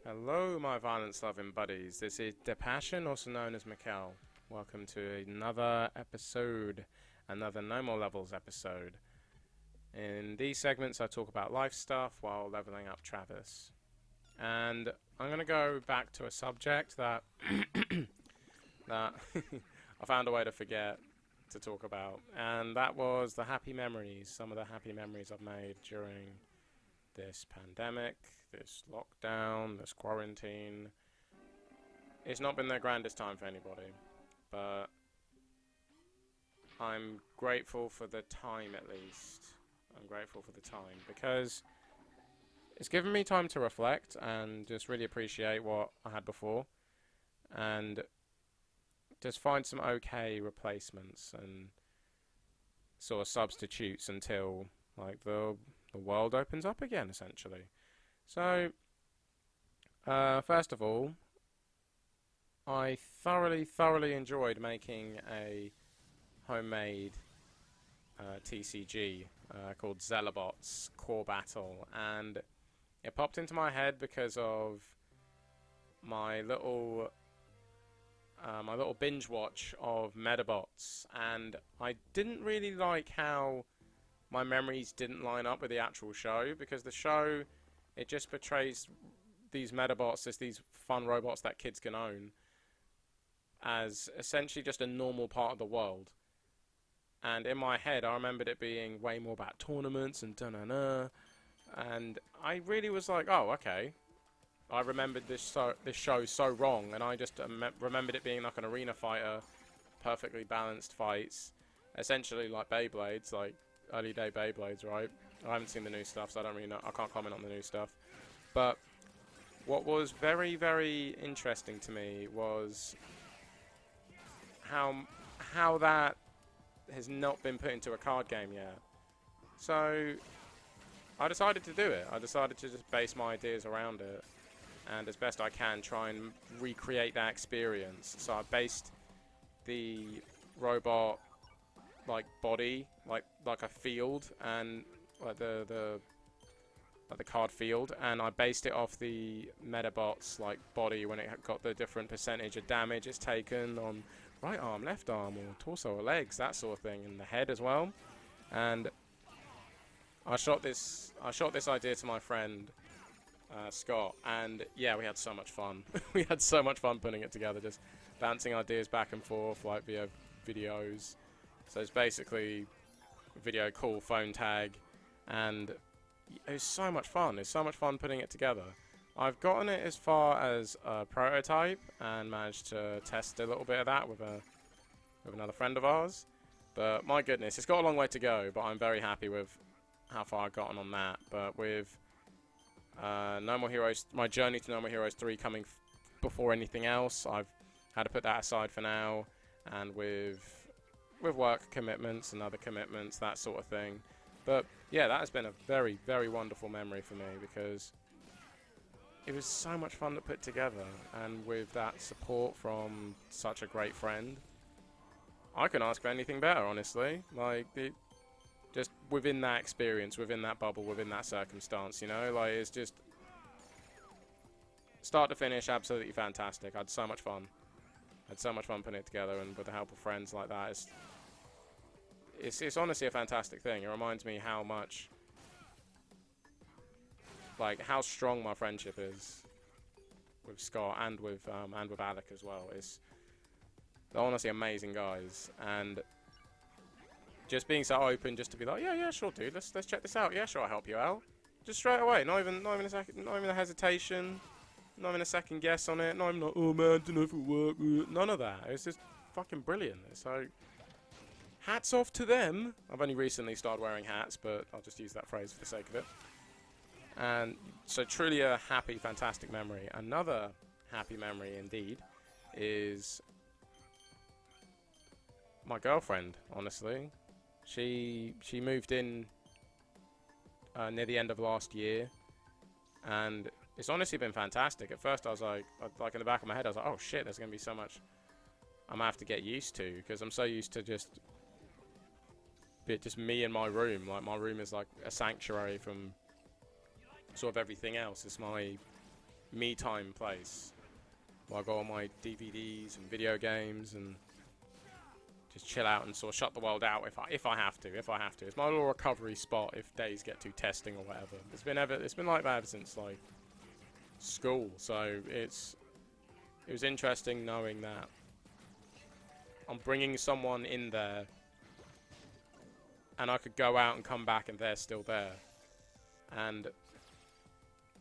Hello, my violence-loving buddies. This is The Passion, also known as Mikkel. Welcome to another episode, another No More Levels episode. In these segments, I talk about life stuff while leveling up Travis. And I'm going to go back to a subject that that I found a way to forget to talk about, and that was the happy memories, some of the happy memories I've made during this pandemic, this lockdown, this quarantine. It's not been the grandest time for anybody, but I'm grateful for the time at least. I'm grateful for the time because it's given me time to reflect and just really appreciate what I had before and just find some okay replacements and sort of substitutes until like the world opens up again, essentially. So, first of all, I thoroughly enjoyed making a homemade TCG called Zelabot's Core Battle, and it popped into my head because of my little binge watch of Metabots, and I didn't really like how my memories didn't line up with the actual show, because the show, it just portrays these Metabots as these fun robots that kids can own as essentially just a normal part of the world. And in my head, I remembered it being way more about tournaments and da-na-na. And I really was like, oh, okay. I remembered this show so wrong, and I just remembered it being like an arena fighter, perfectly balanced fights, essentially like Beyblades, like early day Beyblades, right? I haven't seen the new stuff, so I don't really know. I can't comment on the new stuff. But what was very interesting to me was how that has not been put into a card game yet. So I decided to do it. I decided to just base my ideas around it, and as best I can try and recreate that experience. So I based the robot like body like a field, and like the card field, and I based it off the Metabot's like body when it got the different percentage of damage it's taken on right arm, left arm, or torso or legs, that sort of thing, and the head as well. And I shot this idea to my friend Scott, and yeah, we had so much fun. We had so much fun putting it together, just bouncing ideas back and forth like via videos. So it's basically video call, phone tag, and it was so much fun. It's so much fun putting it together. I've gotten it as far as a prototype and managed to test a little bit of that with another friend of ours. But my goodness, it's got a long way to go, but I'm very happy with how far I've gotten on that. But with No More Heroes, my journey to No More Heroes 3 coming before anything else, I've had to put that aside for now, and with work commitments and other commitments, that sort of thing. But yeah, that has been a very wonderful memory for me, because it was so much fun to put together, and with that support from such a great friend, I couldn't ask for anything better, honestly. Like, just within that experience, within that bubble, within that circumstance, you know, like, it's just start to finish absolutely fantastic. I had so much fun. I had so much fun putting it together, and with the help of friends like that, it's honestly a fantastic thing. It reminds me how much, like, how strong my friendship is with Scott and with Alec as well. They're honestly amazing guys, and just being so open, just to be like, yeah, sure, dude, let's check this out. Yeah, sure, I'll help you out. Just straight away, not even a second, not even a hesitation, not even a second guess on it. Not even like, oh man, I don't know if it'll work. None of that. It's just fucking brilliant. So hats off to them. I've only recently started wearing hats, but I'll just use that phrase for the sake of it. And so truly a happy, fantastic memory. Another happy memory indeed is my girlfriend, honestly. She moved in near the end of last year, and it's honestly been fantastic. At first I was like in the back of my head, I was like, oh shit, there's going to be so much I'm going to have to get used to, because I'm so used to just me in my room. Like, my room is like a sanctuary from sort of everything else. It's my me time place where I go on my DVDs and video games and just chill out and sort of shut the world out if I have to. It's my little recovery spot if days get too testing or whatever. It's been like that ever since like school. So it was interesting knowing that I'm bringing someone in there and I could go out and come back and they're still there. And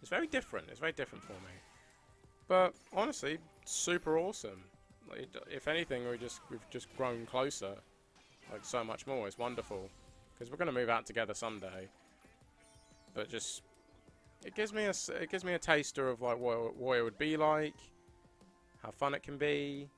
it's very different. It's very different for me. But honestly, super awesome. Like, if anything, we've just grown closer. Like so much more. It's wonderful. Because we're going to move out together someday. But just it gives me a taster of like what it would be like, how fun it can be,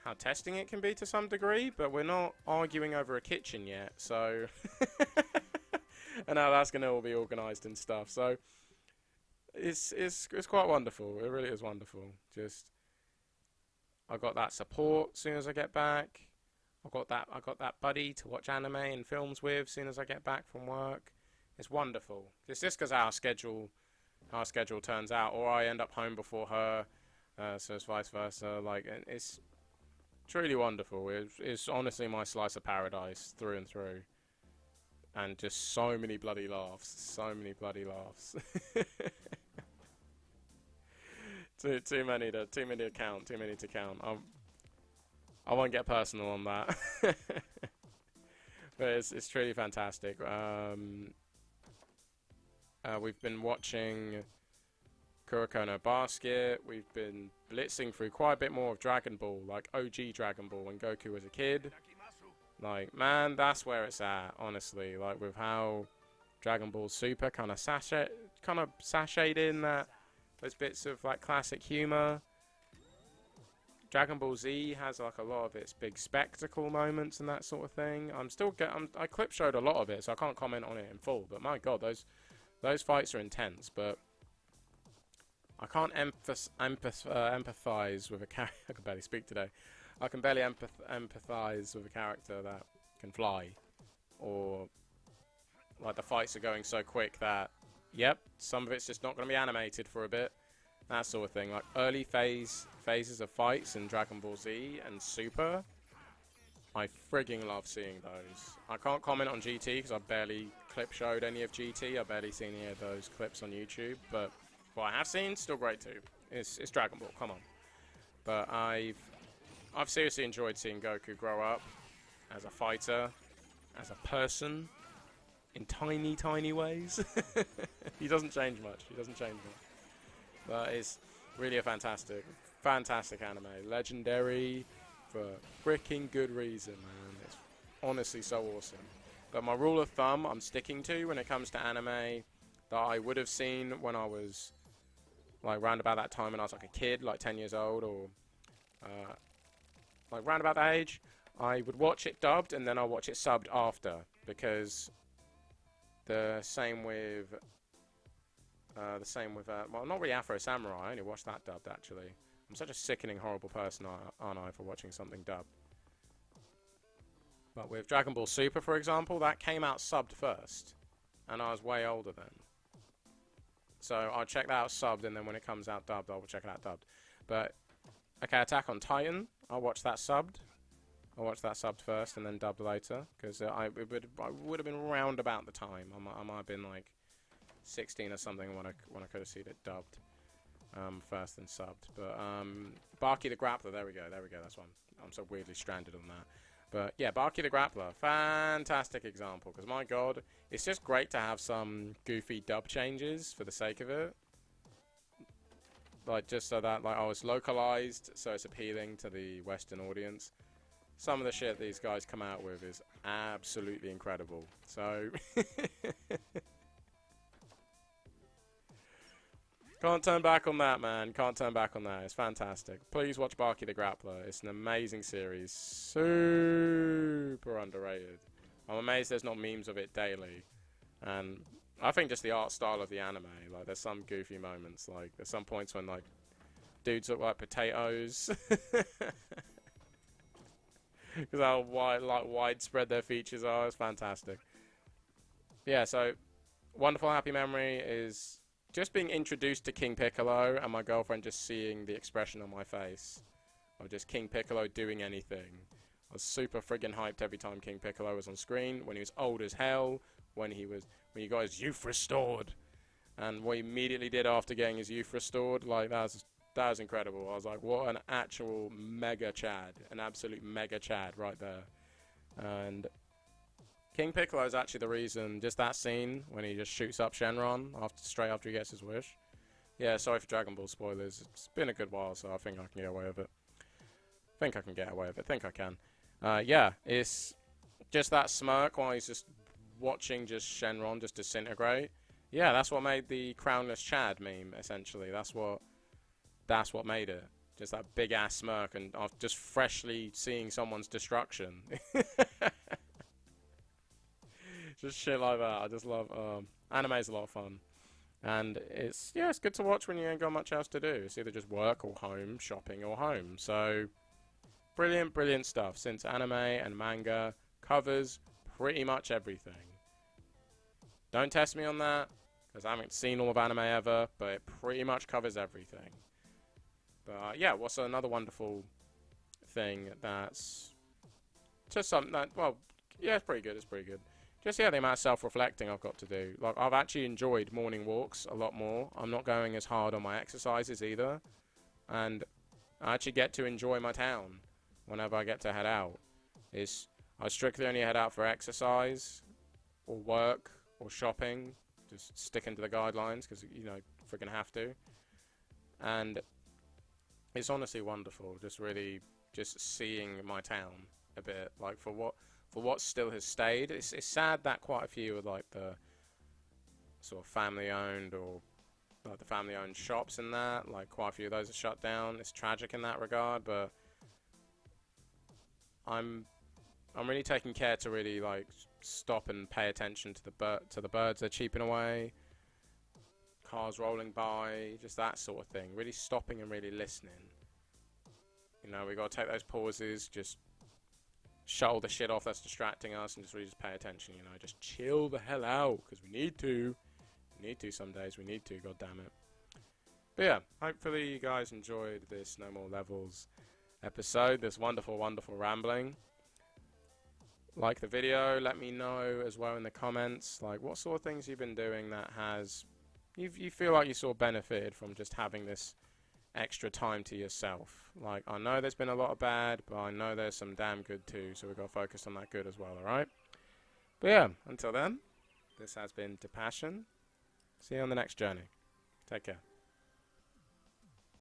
how testing it can be to some degree, but we're not arguing over a kitchen yet, so and how that's gonna all be organised and stuff. So it's quite wonderful. It really is wonderful. Just I got that support as soon as I get back. I got that buddy to watch anime and films with as soon as I get back from work. It's wonderful. It's just because our schedule turns out, or I end up home before her, so it's vice versa. Like, it's truly wonderful. It's honestly my slice of paradise through and through, and just so many bloody laughs. too many to count. I won't get personal on that, but it's truly fantastic. We've been watching Kuroko no Basket. We've been blitzing through quite a bit more of Dragon Ball, like OG Dragon Ball when Goku was a kid. Like, man, that's where it's at, honestly. Like, with how Dragon Ball Super kind of sashayed in those bits of like classic humor. Dragon Ball Z has like a lot of its big spectacle moments and that sort of thing. I clip showed a lot of it, so I can't comment on it in full. But my God, those fights are intense. But I can't empathize with a character. I can barely speak today. I can barely empathize with a character that can fly, or like the fights are going so quick that, yep, some of it's just not going to be animated for a bit. That sort of thing. Like early phases of fights in Dragon Ball Z and Super, I frigging love seeing those. I can't comment on GT because I barely clip showed any of GT. I've barely seen any of those clips on YouTube, but what I have seen, still great too. It's Dragon Ball, come on. But I've seriously enjoyed seeing Goku grow up as a fighter, as a person, in tiny ways. He doesn't change much. But it's really a fantastic anime. Legendary for freaking good reason, man. It's honestly so awesome. But my rule of thumb I'm sticking to when it comes to anime that I would have seen when I was like round about that time when I was like a kid, like 10 years old, or like round about that age, I would watch it dubbed and then I'll watch it subbed after, because the same with well, not really Afro Samurai. I only watched that dubbed, actually. I'm such a sickening, horrible person, aren't I, for watching something dubbed. But with Dragon Ball Super, for example, that came out subbed first, and I was way older then. So I'll check that out subbed, and then when it comes out dubbed, I'll check it out dubbed. But okay, Attack on Titan, I'll watch that subbed. I'll watch that subbed first, and then dubbed later, because I would have been round about the time. I might have been like 16 or something when I could have seen it dubbed first and subbed. But Barky the Grappler, there we go, that's one. I'm so weirdly stranded on that. But yeah, Barky the Grappler, fantastic example, because my God, it's just great to have some goofy dub changes for the sake of it. Like, just so that, like, oh, it's localized, so it's appealing to the Western audience. Some of the shit these guys come out with is absolutely incredible. So can't turn back on that, man. Can't turn back on that. It's fantastic. Please watch Barky the Grappler. It's an amazing series. Super underrated. I'm amazed there's not memes of it daily. And I think just the art style of the anime. Like, there's some goofy moments. Like, there's some points when, like, dudes look like potatoes. Because how widespread their features are. It's fantastic. Yeah, so Wonderful Happy Memory is just being introduced to King Piccolo and my girlfriend just seeing the expression on my face of just King Piccolo doing anything. I was super friggin' hyped every time King Piccolo was on screen, when he was old as hell, when he got his youth restored, and what he immediately did after getting his youth restored, like, that was incredible. I was like, what an actual mega Chad, an absolute mega Chad right there. And King Piccolo is actually the reason, just that scene when he just shoots up Shenron straight after he gets his wish. Yeah, sorry for Dragon Ball spoilers. It's been a good while, so I think I can get away with it. Think I can. Yeah, it's just that smirk while he's just watching just Shenron just disintegrate. Yeah, that's what made the Crownless Chad meme, essentially. That's what made it. Just that big ass smirk and just freshly seeing someone's destruction. Just shit like that. I just love anime's a lot of fun. And it's good to watch when you ain't got much else to do. It's either just work or home, shopping or home. So brilliant stuff, since anime and manga covers pretty much everything. Don't test me on that, because I haven't seen all of anime ever, but it pretty much covers everything. But yeah, what's another wonderful thing that's just something that, well, yeah, it's pretty good. Just, yeah, the amount of self-reflecting I've got to do. Like, I've actually enjoyed morning walks a lot more. I'm not going as hard on my exercises either. And I actually get to enjoy my town whenever I get to head out. I strictly only head out for exercise or work or shopping. Just sticking to the guidelines because, you know, freaking have to. And it's honestly wonderful. Just seeing my town a bit. Like, for what still has stayed. It's sad that quite a few of like the sort of family-owned or like the family-owned shops and that, like quite a few of those are shut down. It's tragic in that regard, but I'm really taking care to really like stop and pay attention to the birds they're cheeping away, cars rolling by, just that sort of thing. Really stopping and really listening. You know, we got to take those pauses, just shut all the shit off that's distracting us and just really pay attention, you know, just chill the hell out, because we need to some days, god damn it. But yeah, hopefully you guys enjoyed this No More Levels episode, this wonderful rambling. Like the video, let me know as well in the comments, like what sort of things you've been doing that you feel like you sort of benefited from just having this extra time to yourself. Like, I know there's been a lot of bad, but I know there's some damn good too, so we've got to focus on that good as well, alright? But yeah, until then, this has been To Passion. See you on the next journey. Take care.